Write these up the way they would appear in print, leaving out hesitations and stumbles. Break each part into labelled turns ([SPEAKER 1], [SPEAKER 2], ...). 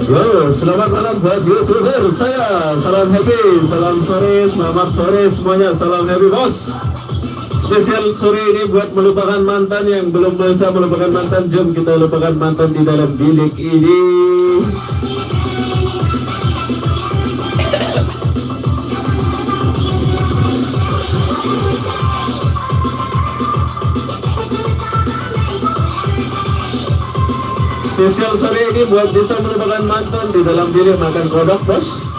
[SPEAKER 1] Yo, selamat malam buat YouTuber saya. Salam happy, salam sore, selamat sore semuanya. Salam happy bos. Spesial sore ini buat melupakan mantan yang belum bisa melupakan mantan. Jom kita lupakan mantan di dalam bilik ini. Spesial sore ini buat bisa melupakan mantan di dalam bilik makan kodok bos.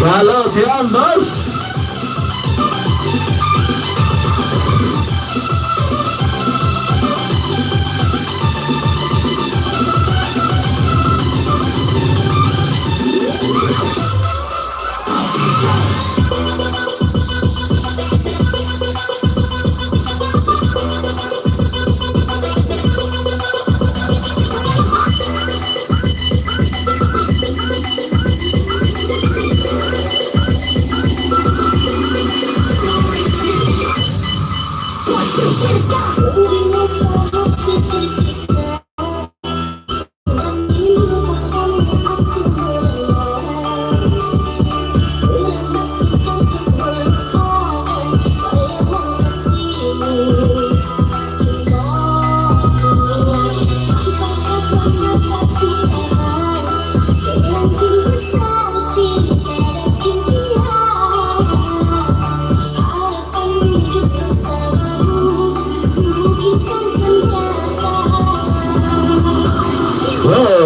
[SPEAKER 1] Kalau diam bos.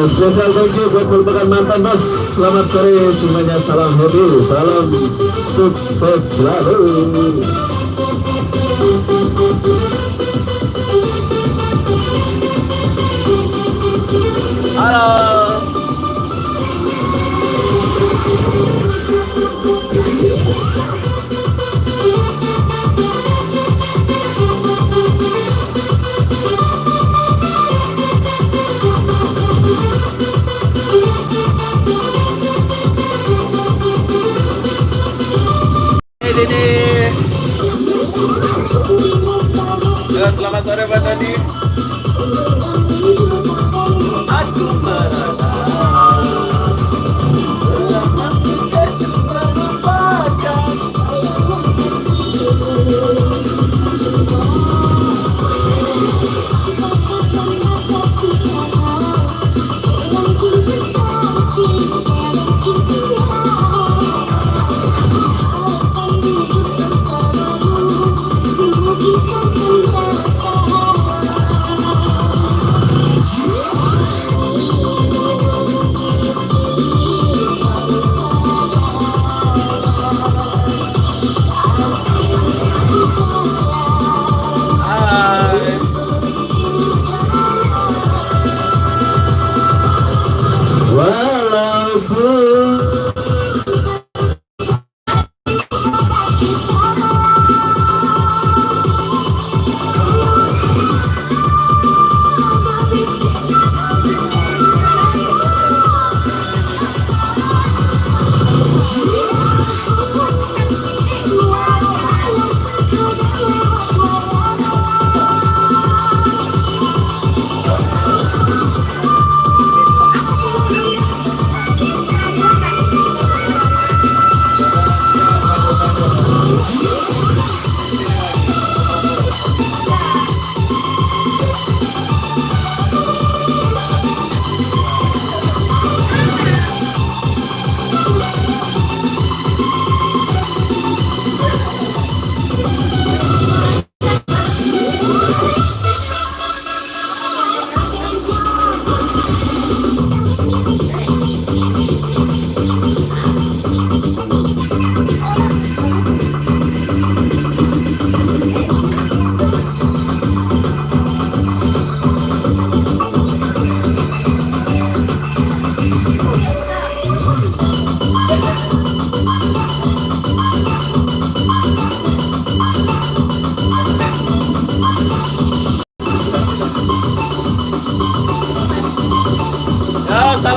[SPEAKER 1] Spesial thank you buat melupakan mantan bos. Selamat sore semuanya, salam happy, salam sukses selalu. Halo. Selamat sore Pak Tadi. Aku merasa masih tercoba lupakan.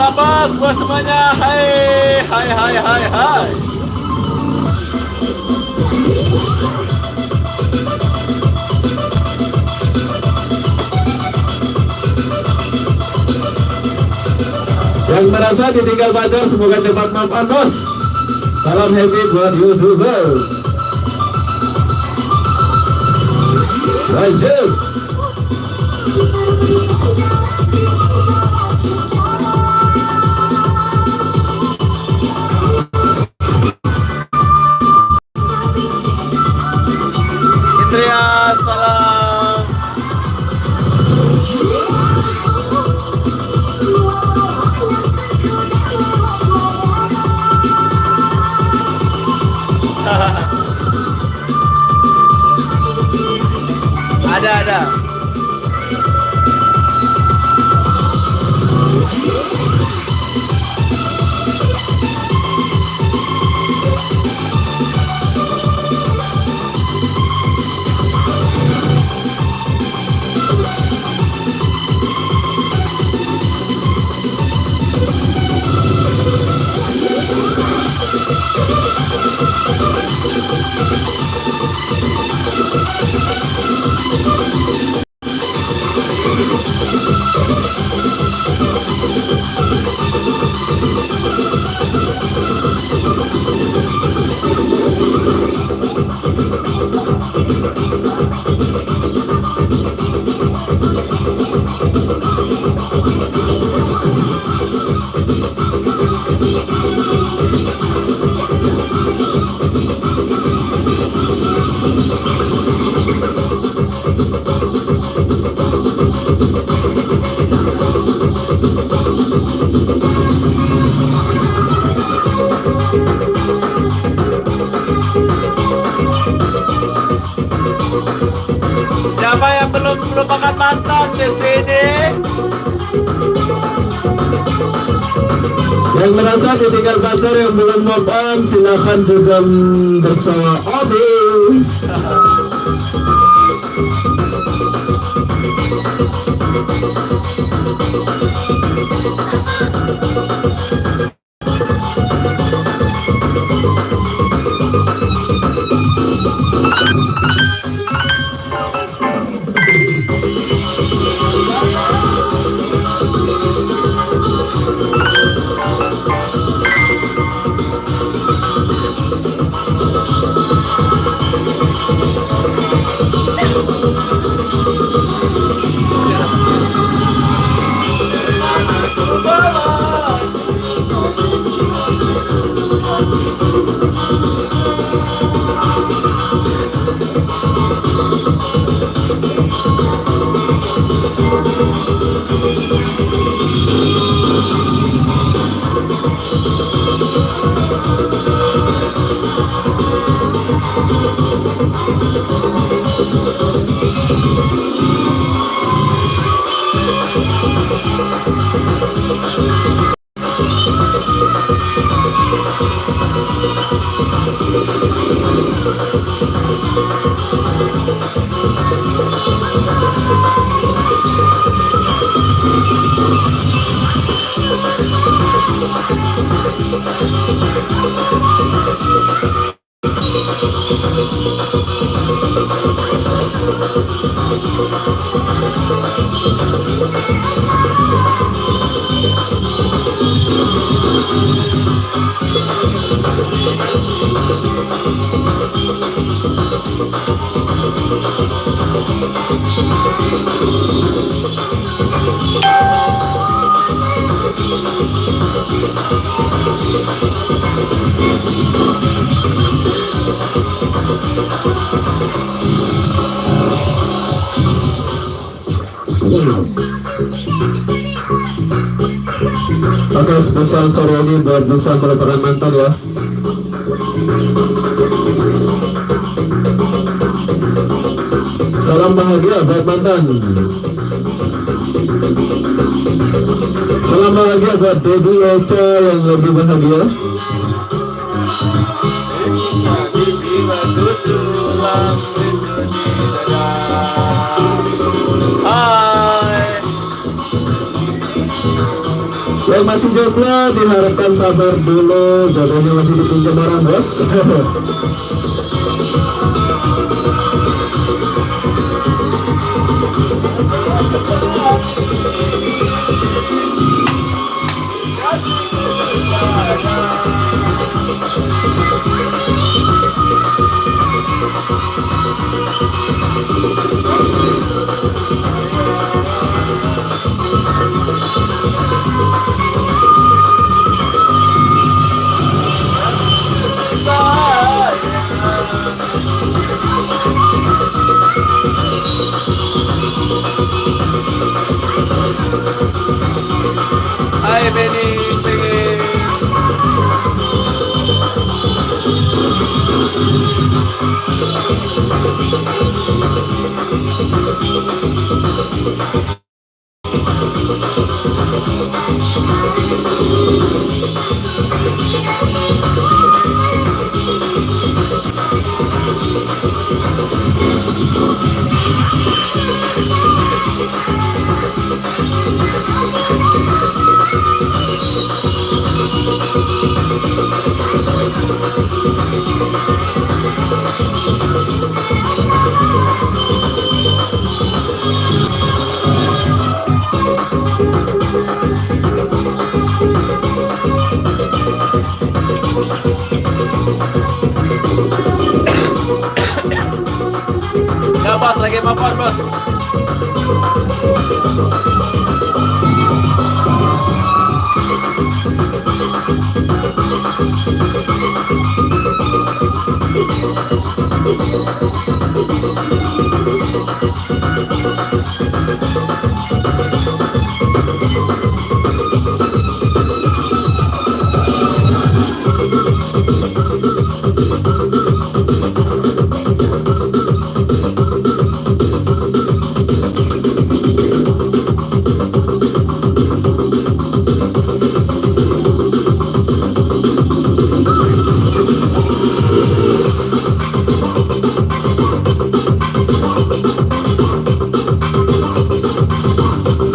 [SPEAKER 2] Selamat buat semuanya. Hai, hai, hai, hai, hai.
[SPEAKER 1] Yang merasa ditinggal pacar semoga cepat maafan bos. Salam happy buat YouTuber. Lanjut.
[SPEAKER 2] Indrian, salam. Ada. Siapa yang belum melupakan mantan di sini?
[SPEAKER 1] Yang merasa ditinggal pacar yang belum move on silakan dugem bersama Odi. Oke, spesial sore ini buat bisa melupakan mantan ya. Salam bahagia buat mantan. Salam bahagia buat Debbie Echa yang lebih bahagia.
[SPEAKER 2] Hai.
[SPEAKER 1] Yang masih jomblo diharapkan sabar dulu, jodohnya masih dipinjam orang bos.
[SPEAKER 2] Hai Benny, ya bos, lagi mapan bos.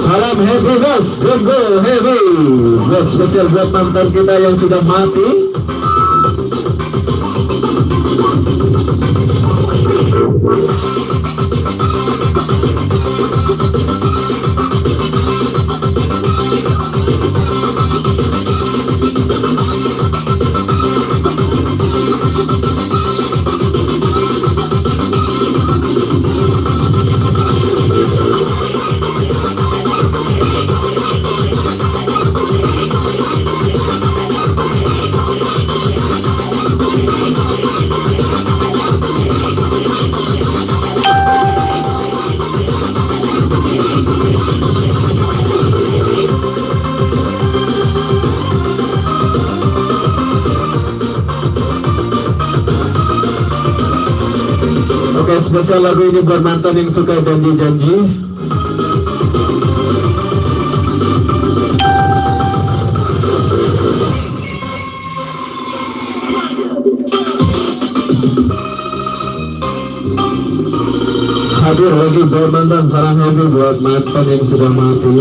[SPEAKER 1] Salam happy bos, jomblo happy. Buat spesial buat mantan kita yang sudah mati. Oke, spesial lagu ini buat mantan yang suka janji-janji. Hadir lagi buat mantan, salam happy buat mantan yang sudah mati.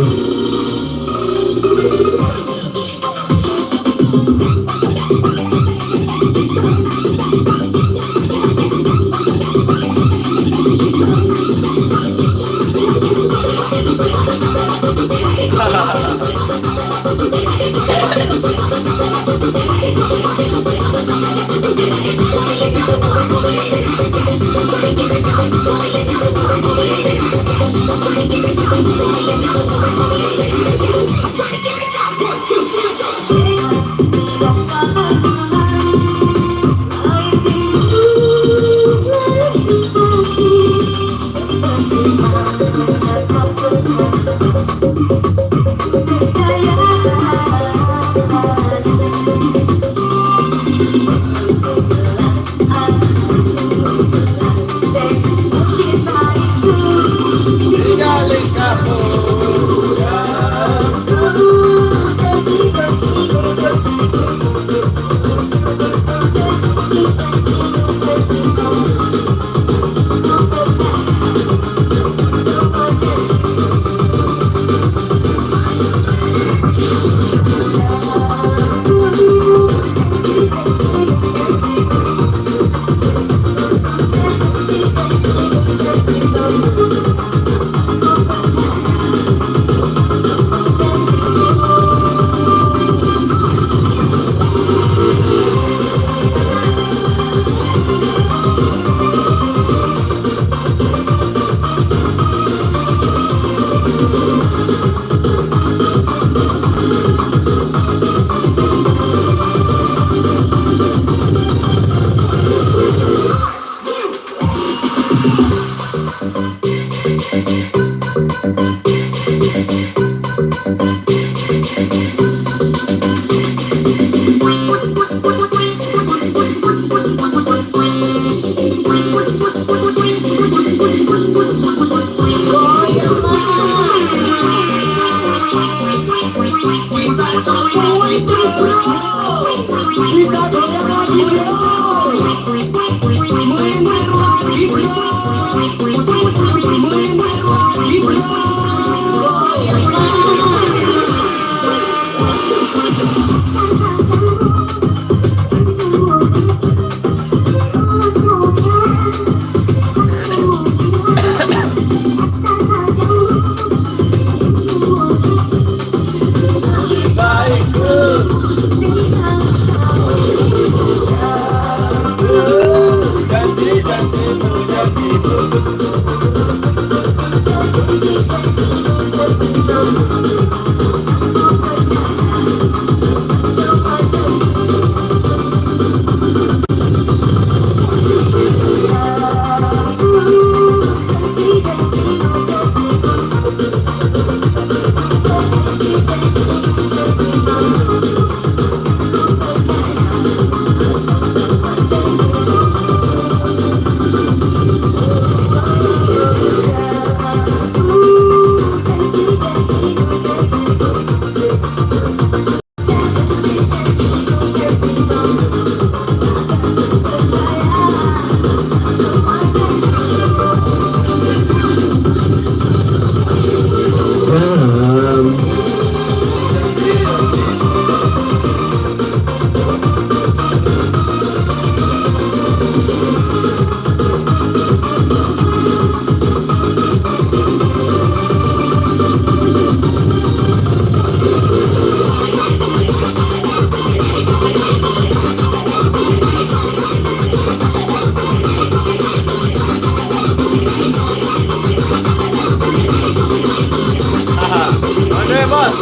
[SPEAKER 2] Oke bos.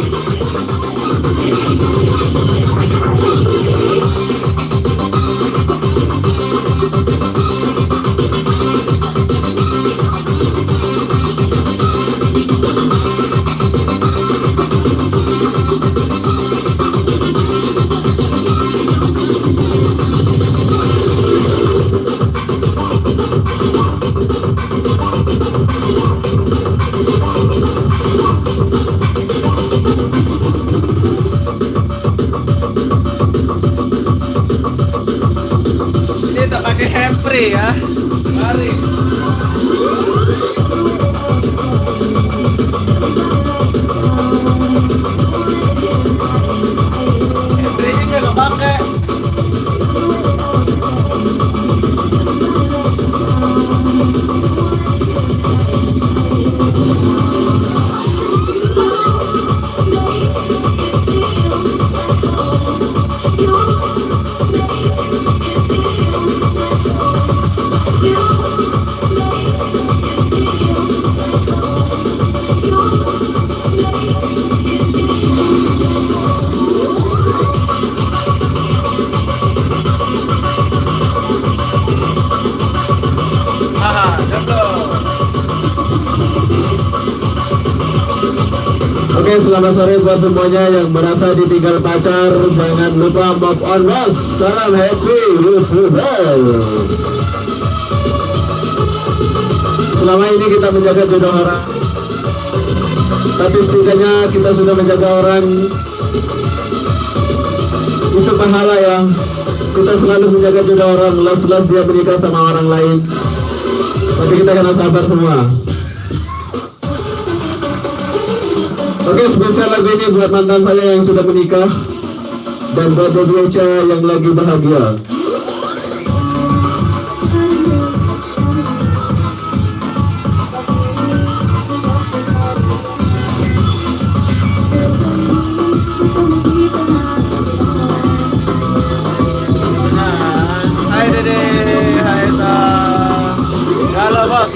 [SPEAKER 2] Ini tak pakai handspray ya. Mari. Handspray juga nggak pakai. Haha, betul.
[SPEAKER 1] Oke, selamat sore buat semuanya yang merasa ditinggal pacar. Jangan lupa move on, bos. Salam happy with football. Selama ini kita menjaga jodoh orang, tapi setidaknya kita sudah menjaga orang. Itu pahala ya. Kita selalu menjaga jodoh orang. Las-las dia menikah sama orang lain, tapi kita kena sabar semua. Oke, spesial lagu ini buat mantan saya yang sudah menikah dan buat Beca yang lagi bahagia.
[SPEAKER 2] Hai Dede, hai Ta. Halo bos.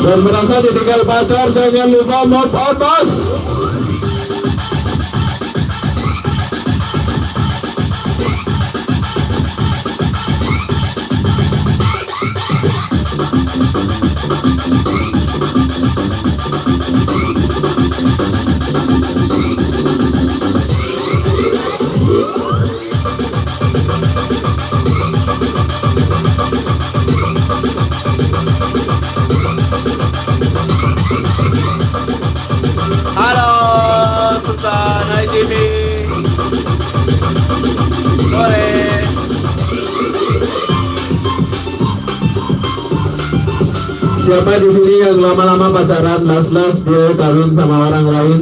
[SPEAKER 1] Dan merasa ditinggal pacar, jangan lupa move on bos.
[SPEAKER 2] Halo Susan, hai Jimmy. Sore.
[SPEAKER 1] Siapa di sini yang lama-lama pacaran, las-las dia kawin sama orang lain?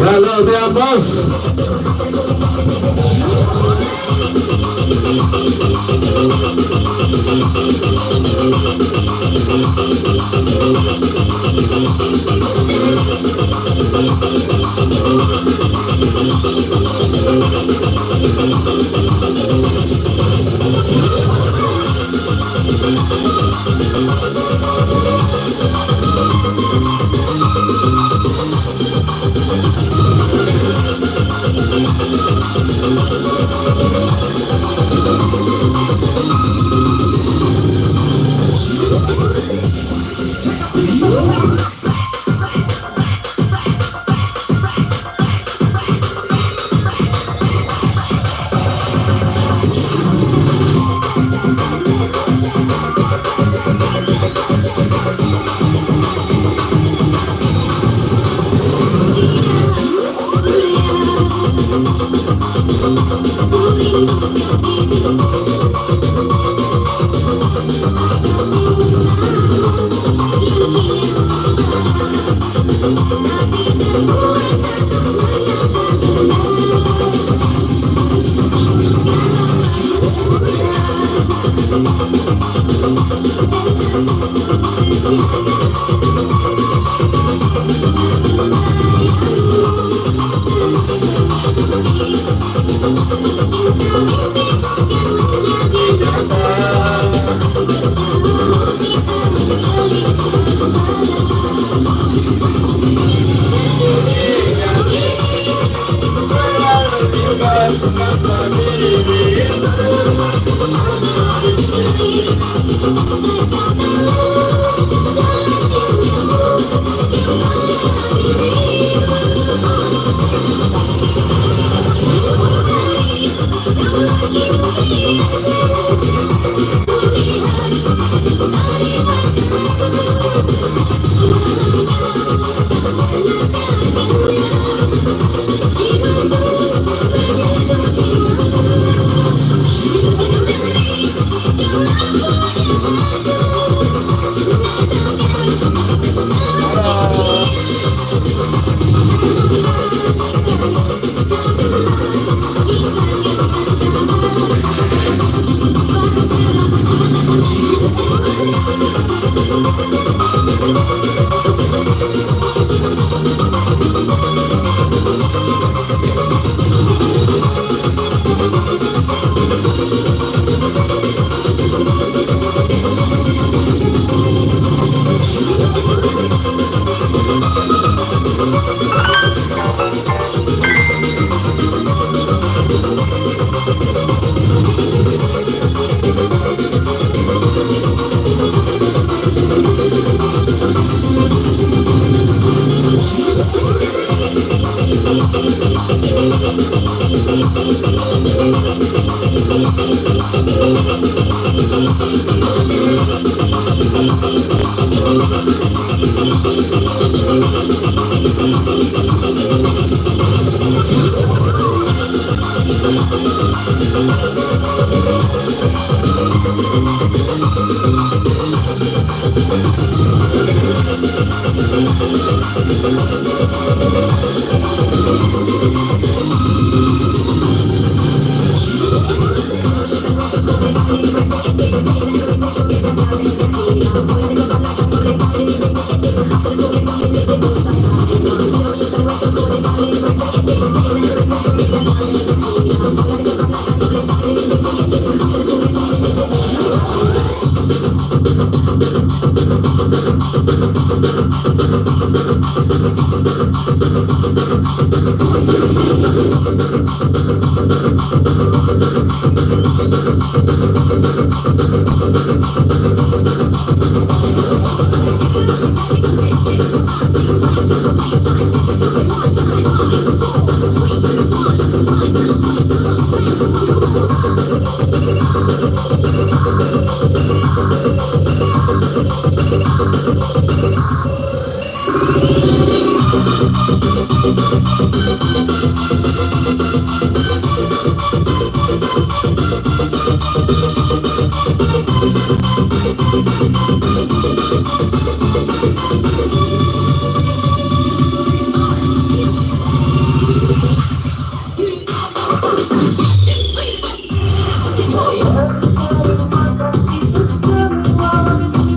[SPEAKER 1] Halo tiap bos.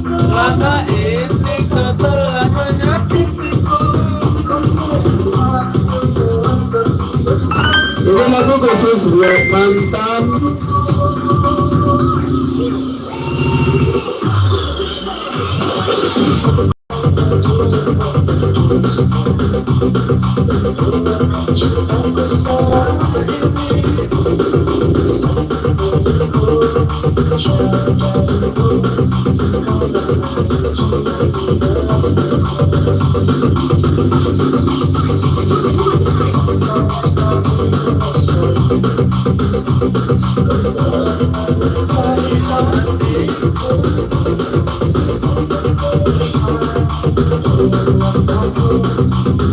[SPEAKER 2] Selama ini kau telah menyakitiku.
[SPEAKER 1] Ini lagu khusus buat mantan.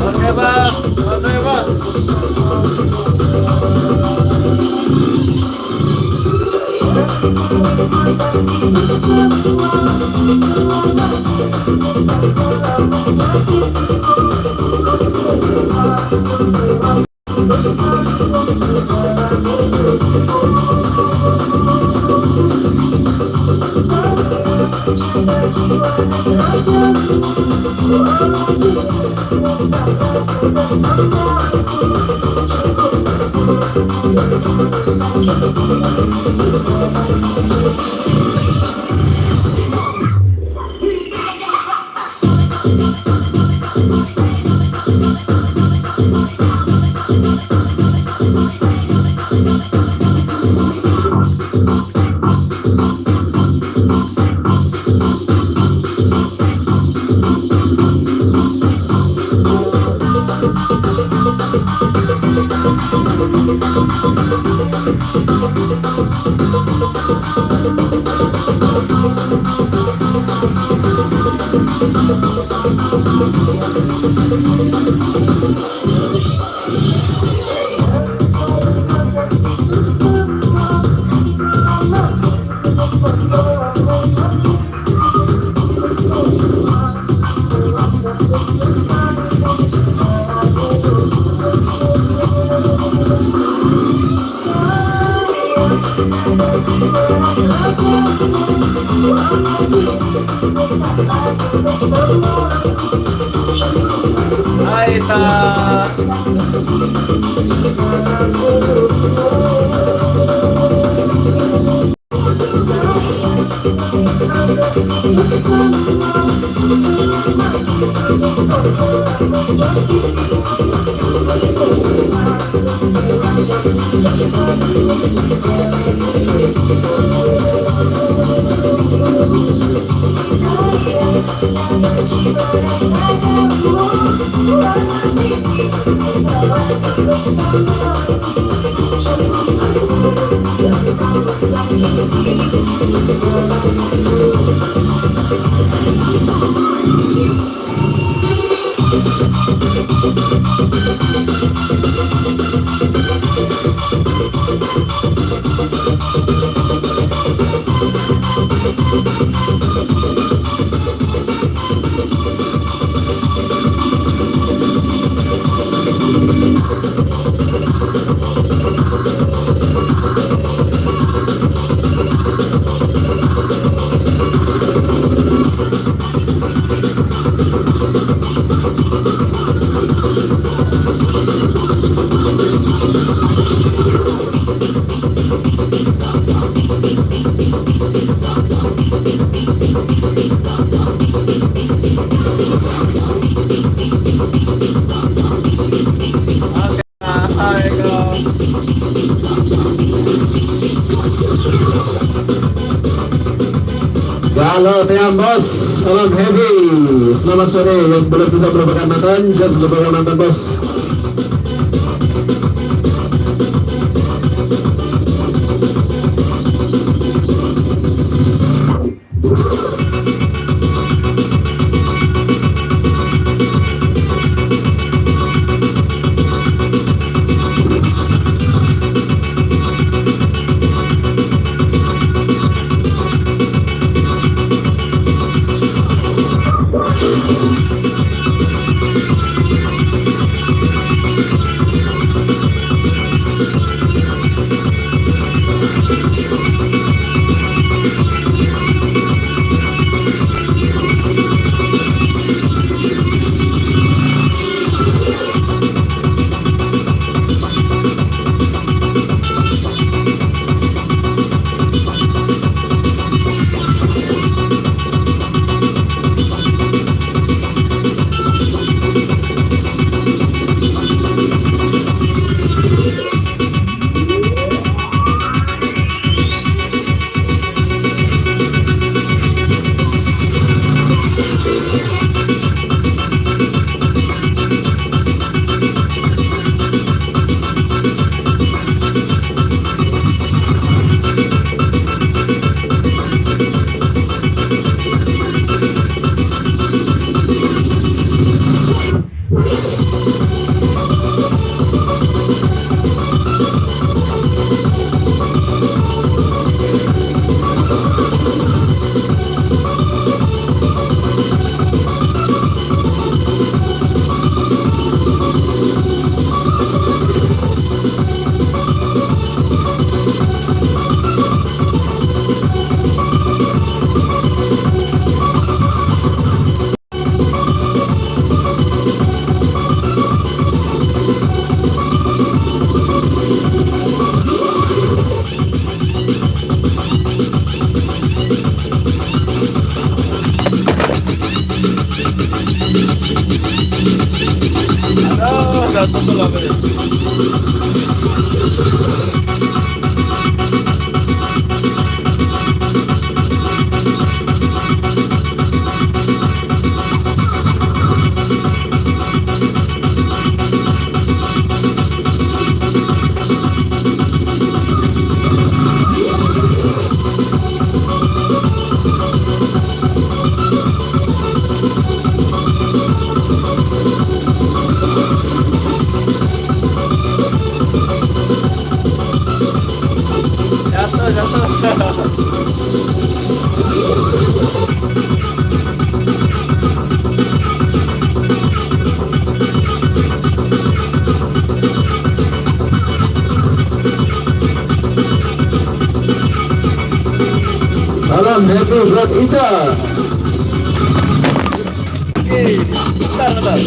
[SPEAKER 2] Oke bos. Hai Tas. Hi, go.
[SPEAKER 1] Kalau yang bos, salam heavy. Selamat sore yang belum bisa melupakan mantan, jangan melupakan mantan bos.
[SPEAKER 2] Satu lah ini.
[SPEAKER 1] Salam happy buat Ida.
[SPEAKER 2] Bentar.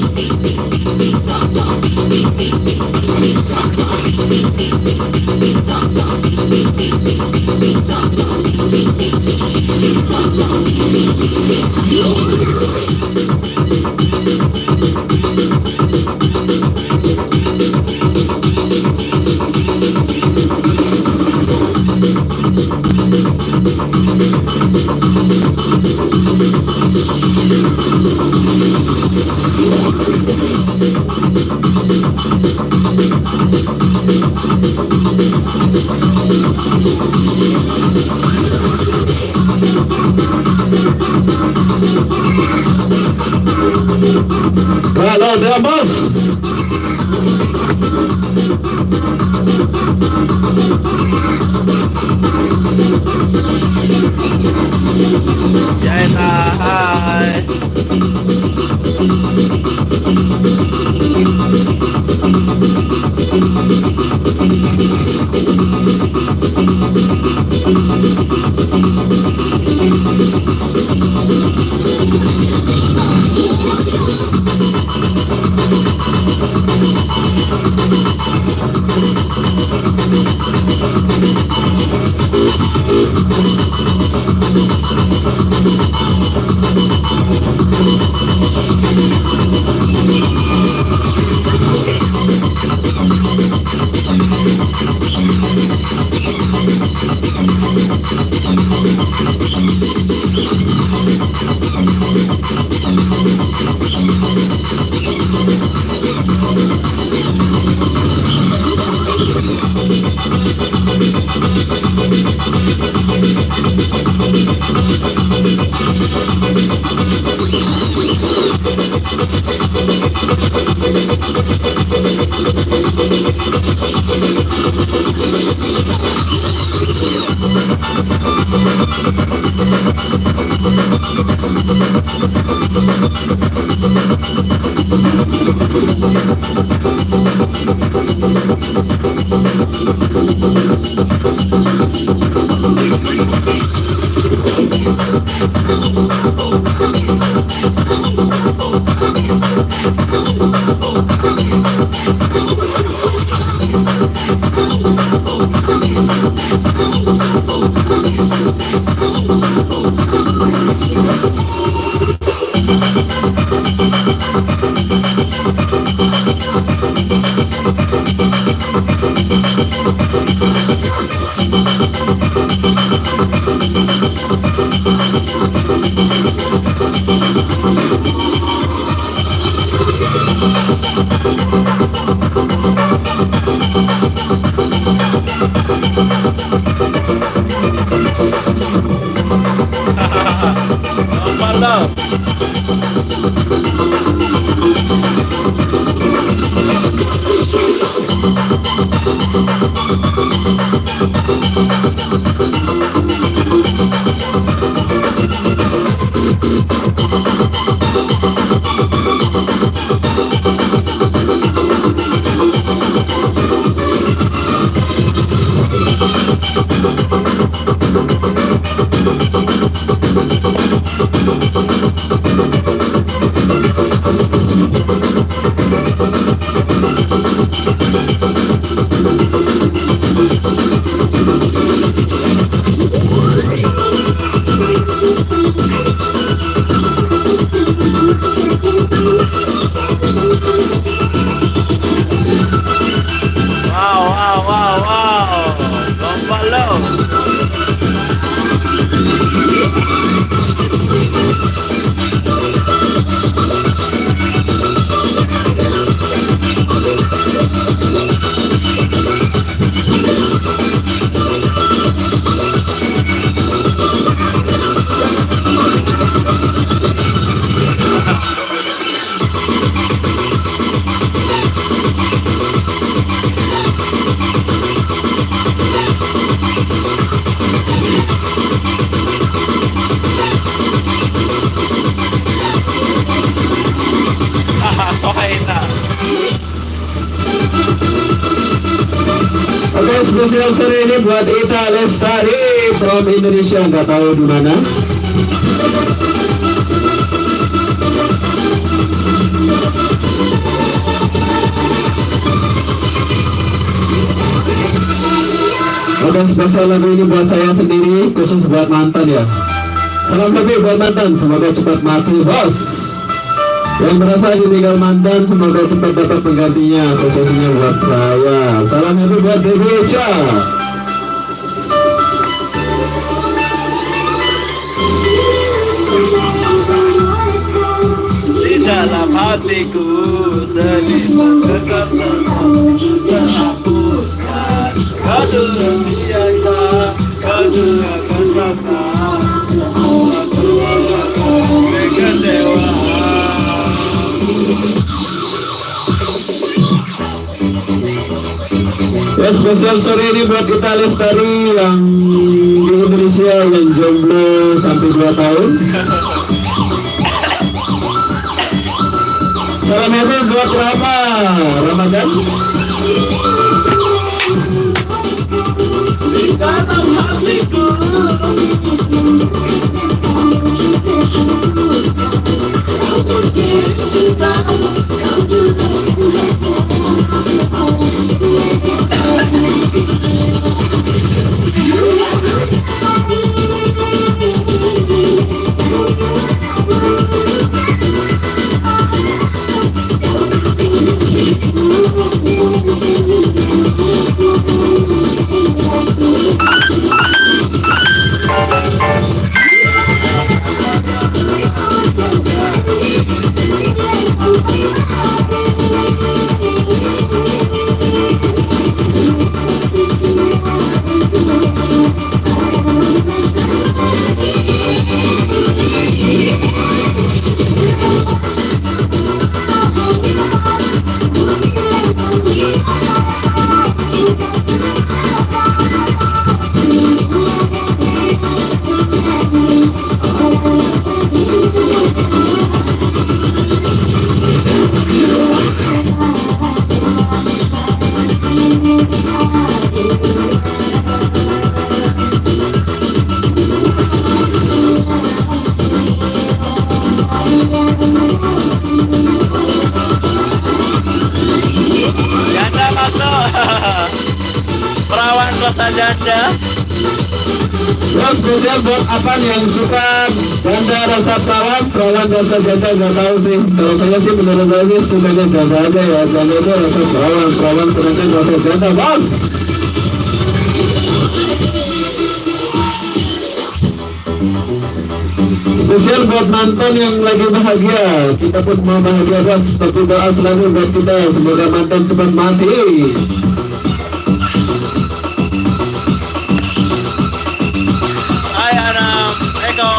[SPEAKER 2] Mantap. Wow. Lomba lo.
[SPEAKER 1] Oke, spesial sore ini buat Ita Lestari from Indonesia, nggak tahu di mana. Oke, spesial lagu ini buat saya sendiri, khusus buat mantan ya. Salam lebih buat mantan, semoga cepat mati bos. Yang merasa ditinggal mantan, semoga cepat dapat penggantinya, khususnya buat saya. Salam happy buat Dewi Echa.
[SPEAKER 2] Di dalam hatiku terlibat kekasihmu terhapuskan. Kau terbiarkan, kau akan rasa kekecewaan.
[SPEAKER 1] Ya, spesial sore ini buat kita Lestari yang di Indonesia yang jomblo sampai 2 tahun. Salam happy buat Rama Ramadan.
[SPEAKER 2] Janda masuk. Perawan rasa janda.
[SPEAKER 1] Bos, spesial buat apa nih yang suka janda rasa perawan, perawan rasa janda nggak tahu sih. Kalau saya sih menurut saya sih sukanya janda aja ya. Janda itu rasa perawan, perawan sedangkan rasa janda, bos. Spesial buat mantan yang lagi bahagia. Kita pun mau bahagia, bos. Tapi doa selalu buat kita semoga mantan cepat mati.
[SPEAKER 2] Hai Anam, Eko.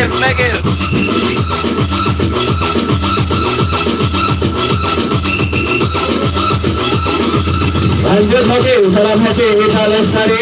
[SPEAKER 2] Lekir.
[SPEAKER 1] Lanjut lagi, salam hati Wita Lestari.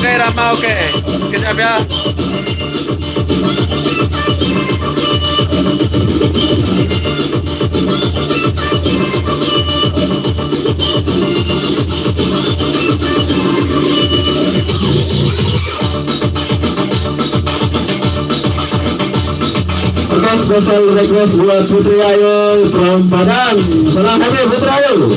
[SPEAKER 2] Oke Rama, oke. Kejap ya.
[SPEAKER 1] Oke, special request buat Putri Ayu from Padang. Salam happy Putri Ayu.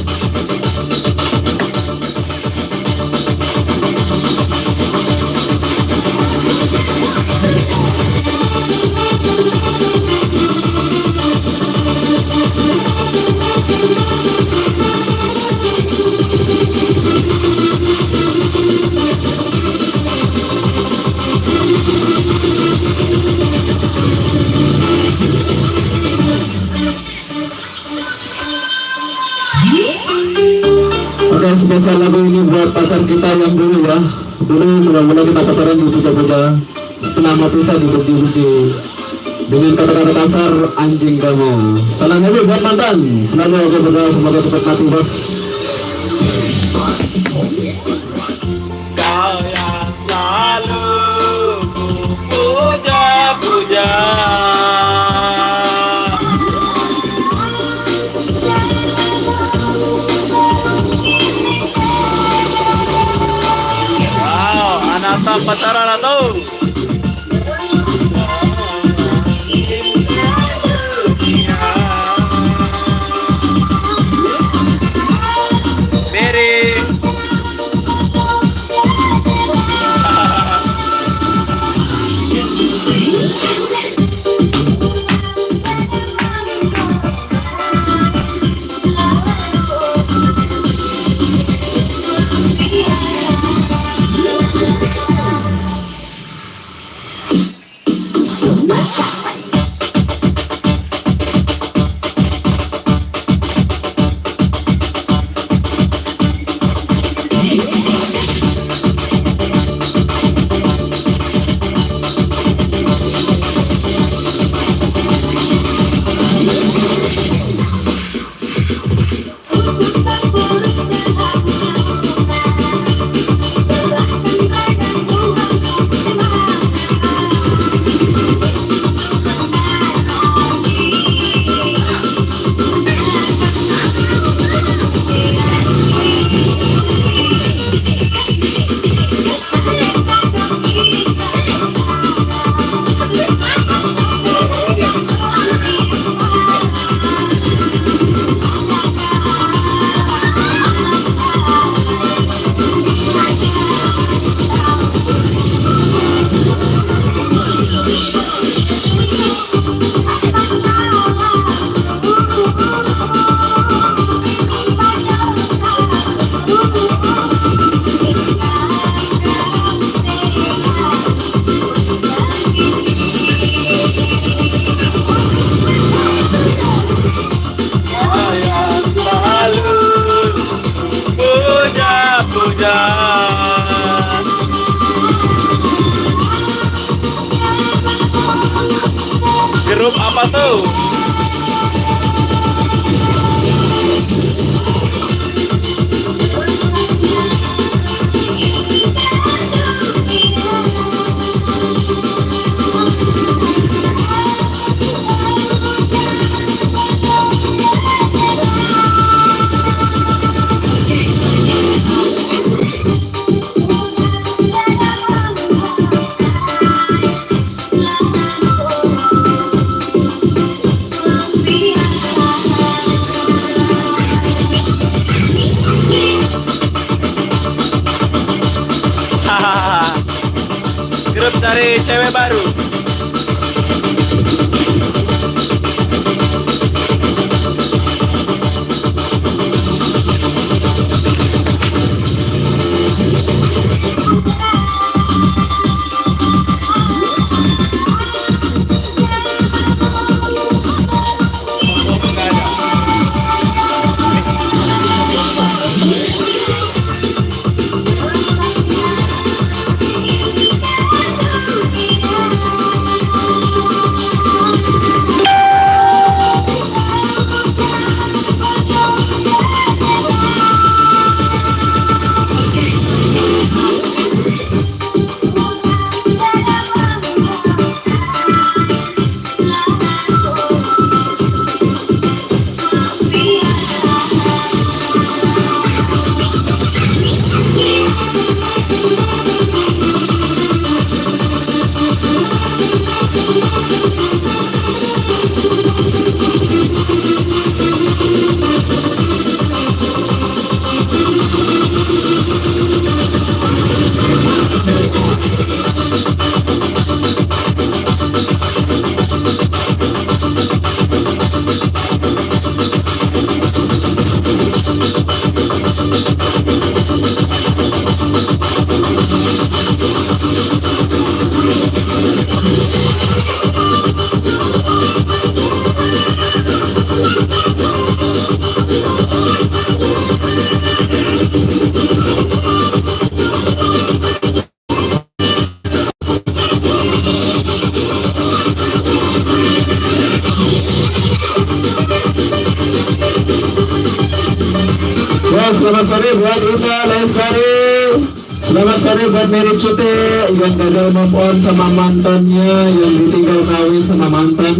[SPEAKER 1] Oke, spesial lagu ini buat pacar kita yang dulu ya. Dulu mula-mula kita pacaran di puja-puja, setelah mau pisah dipuji-puji dengan kata-kata kasar, anjing kamu. Salam happy buat mantan. Selalu aku berdoa semoga cepat mati, bos.
[SPEAKER 2] Kau yang selalu ku Yang selalu puja-puja. Grup apa tuh? Hahaha. Grup cari cewek baru. Nggak ada.
[SPEAKER 1] Ya, selamat sore buat Rita Lestari. Selamat sore buat Mary Cute yang gagal move on sama mantannya, yang ditinggal kawin sama mantan.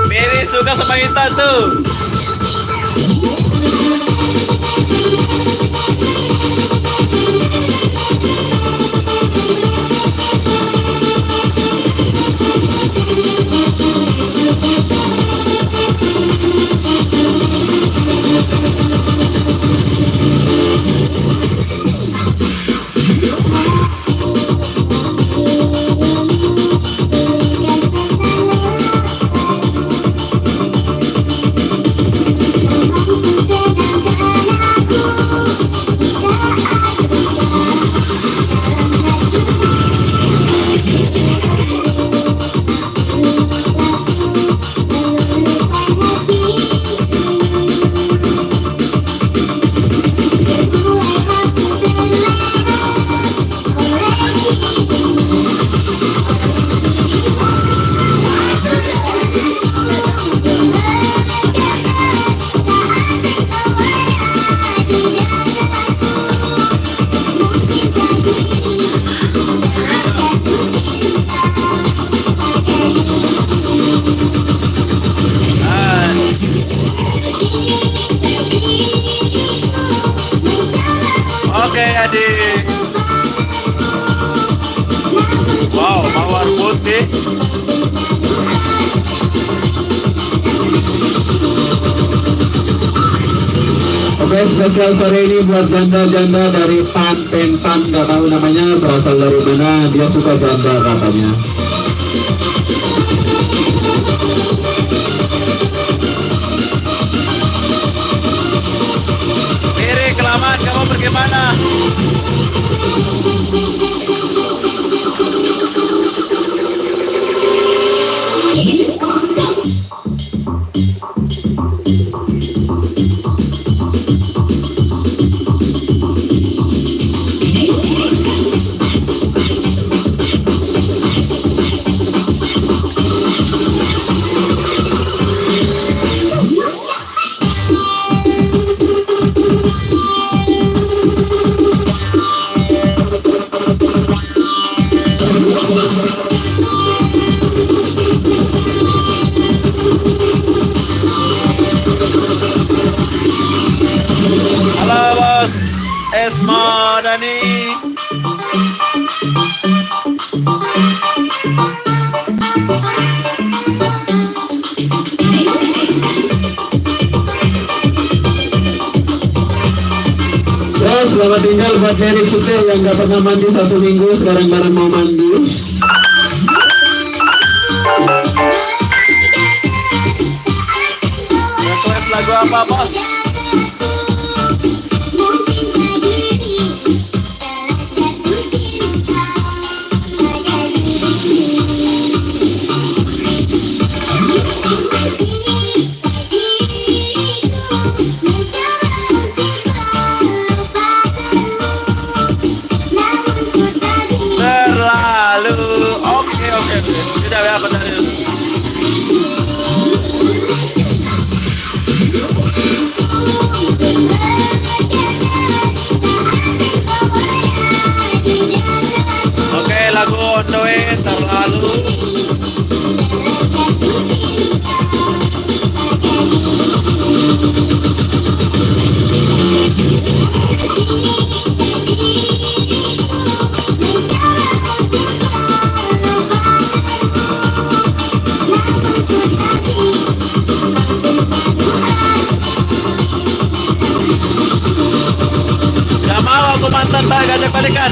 [SPEAKER 2] Mary suka sama kita tuh. Oke adik. Wow, mawar putih.
[SPEAKER 1] Oke, spesial sore ini buat janda-janda dari Penpan, nggak tahu namanya, berasal dari mana, dia suka janda katanya.
[SPEAKER 2] Mary, kelamaan kamu pergi mana? Halo bos, Esma Dani.
[SPEAKER 1] Terus selamat tinggal buat Mary Cute yang nggak pernah mandi 1 minggu, sekarang baru mau mandi.
[SPEAKER 2] Request lagu apa bos? Terlalu. Oke. Sudah ya benar. Oke, lagu On The Way, Terlalu. Gak mau aku mantan bang, ajak balikan.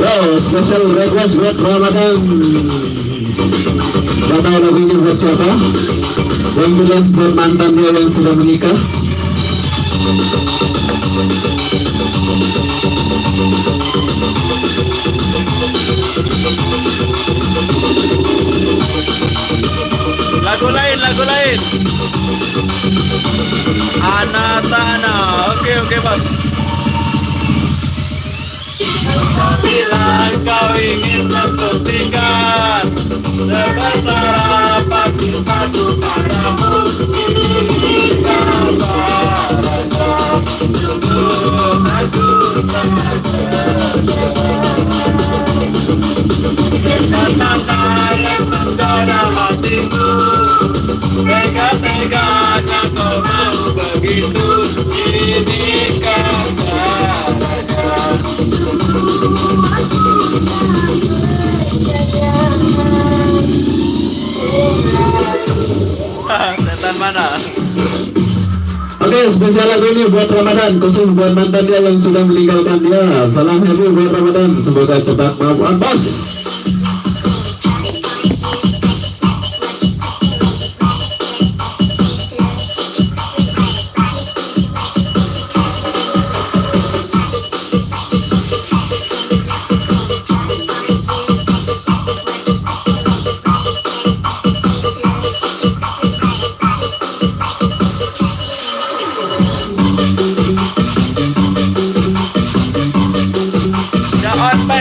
[SPEAKER 1] Yo, special request buat Ramadan. Gak tahu lagunya buat siapa. Yang jelas buat mantan dia yang sudah menikah.
[SPEAKER 2] Lagu lain, lagu lain. Ana Sana. Oke, Bos. Bila kau ingin membuktikan sebesar apa cintaku padamu, ini kabarnya sungguh aku tak Tanda yang menggoda hatiku, tega-teganya kau mau begitu. Ini kabarnya setan mana?
[SPEAKER 1] Oke, spesial lagu ini buat Ramadan, khusus buat mantan dia yang sudah meninggalkan dia. Salam happy buat Ramadan, semoga cepat move on, bos.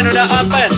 [SPEAKER 2] Udah open.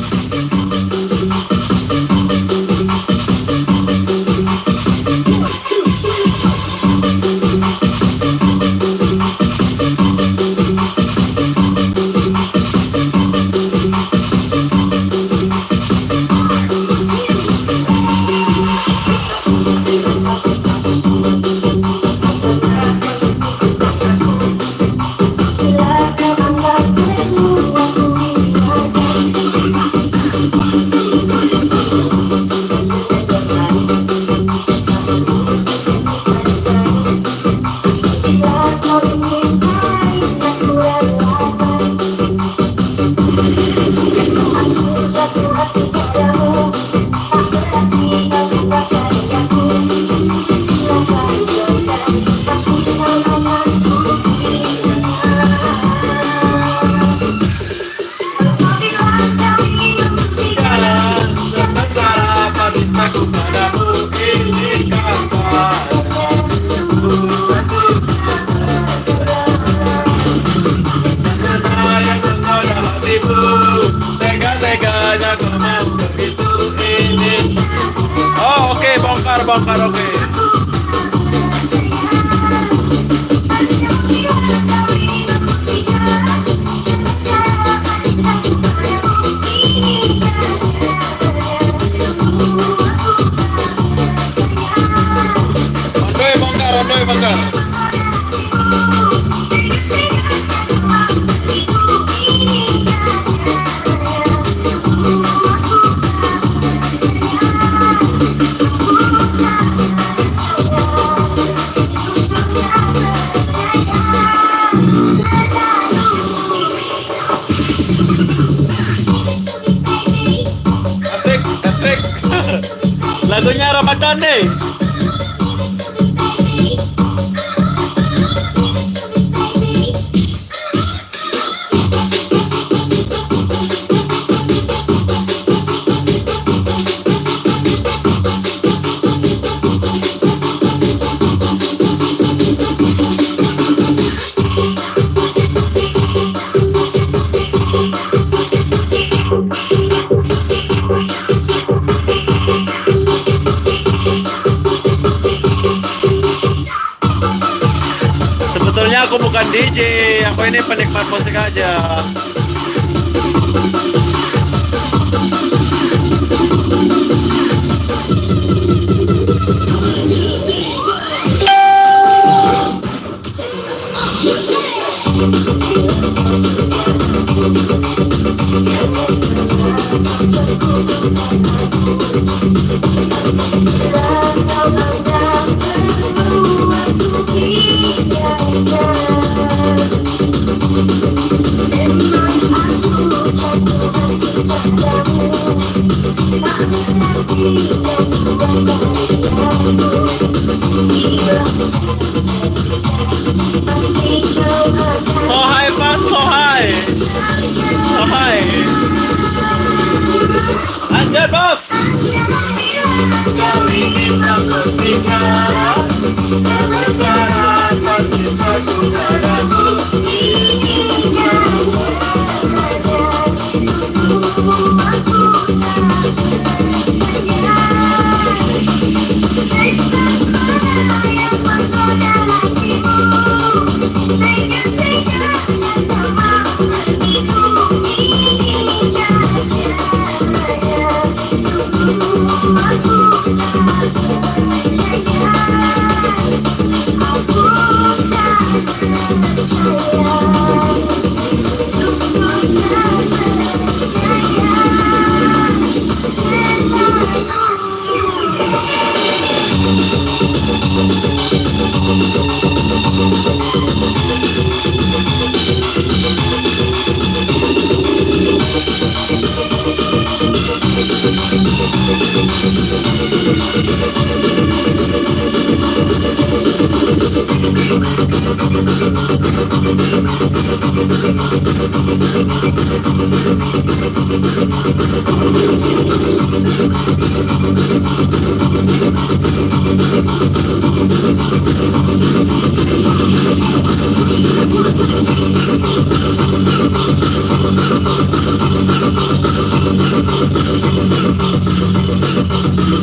[SPEAKER 2] Oh, oke, bongkar, oke. Bongkar. Asik. Lagunya Ramadan nih. Sebetulnya aku bukan DJ, aku ini penikmat musik aja. So high, man, so high. So high. Andyan, boss.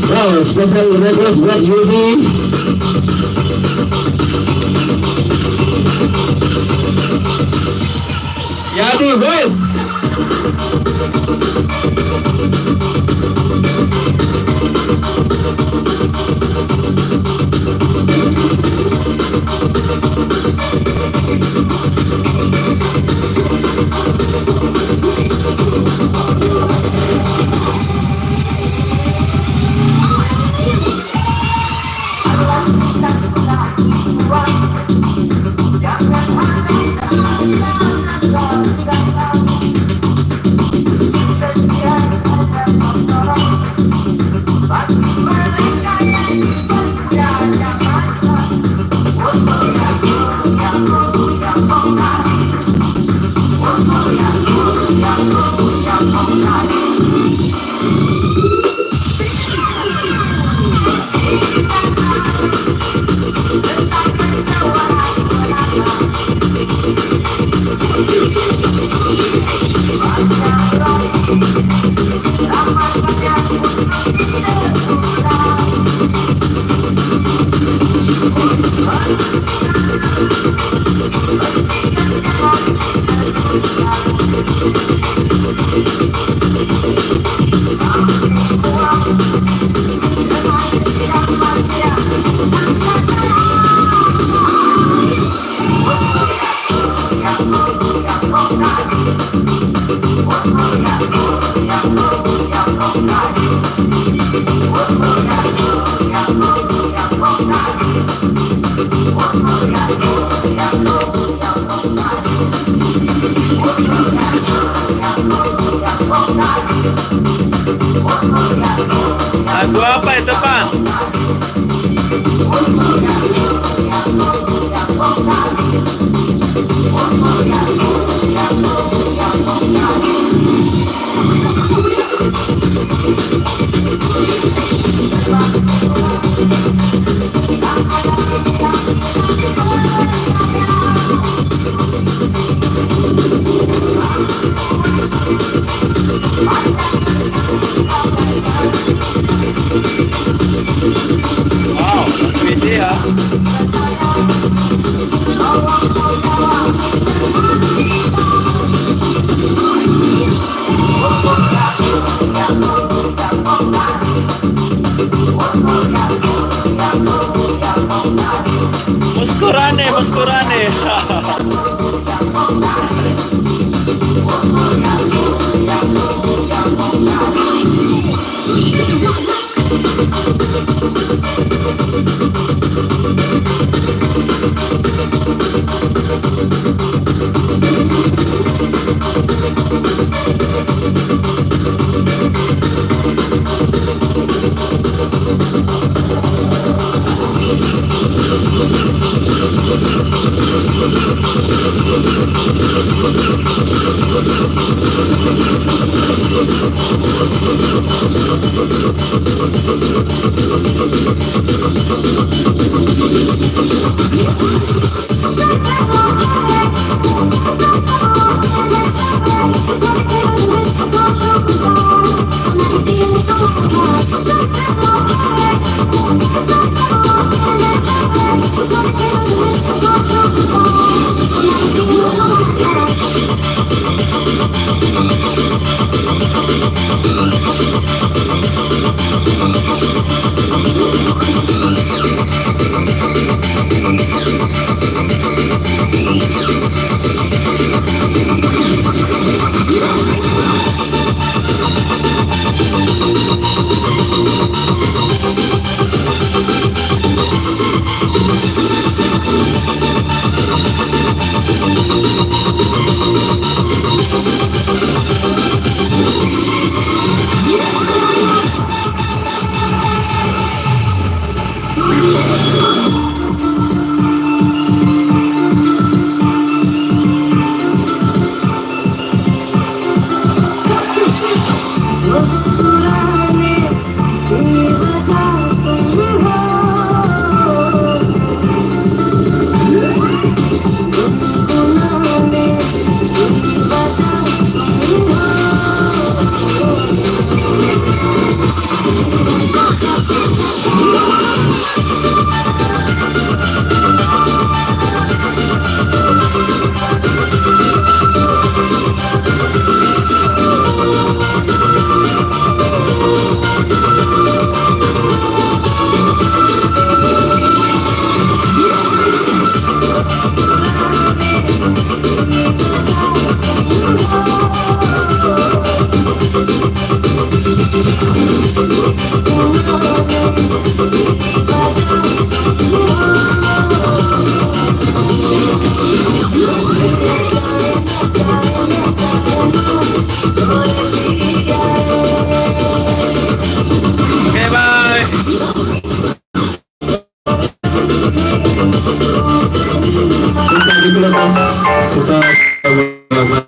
[SPEAKER 1] Wow, special request buat Yudi. Yadi, boys. Lagu apa itu, Pak? Wow, pwede ah. Muskurane, muskurane. Minta di pelepas kita sama-sama.